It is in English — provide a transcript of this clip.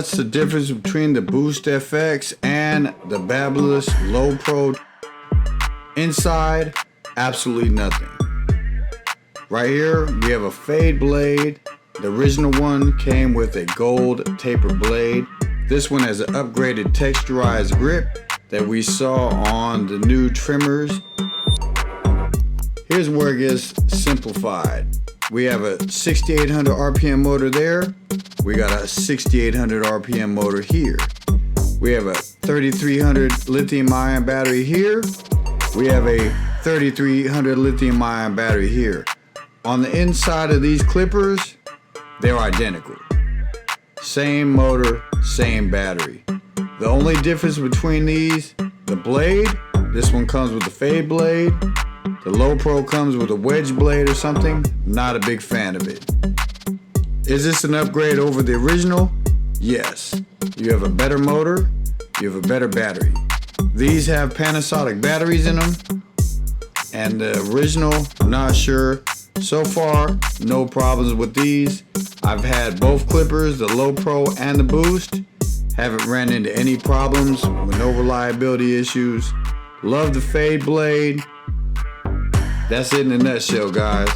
what's the difference between the Boost FX and the Babyliss Low Pro? Inside, absolutely nothing. Right here, we have a fade blade. The original one came with a gold taper blade. This one has an upgraded texturized grip that we saw on the new trimmers. Here's where it gets simplified. We have a 6800 RPM motor there. We got a 6800 RPM motor here. We have a 3300 lithium ion battery here. We have a 3300 lithium ion battery here. On the inside of these clippers, they're identical. Same motor, same battery. The only difference between these, the blade, this one comes with a fade blade. The Low Pro comes with a wedge blade or something. Not a big fan of it. Is this an upgrade over the original? Yes. You have a better motor, you have a better battery. These have Panasonic batteries in them, and the original, I'm not sure. So far, no problems with these. I've had both clippers, the Low Pro and the Boost. Haven't ran into any problems with no reliability issues. Love the fade blade. That's it in a nutshell, guys.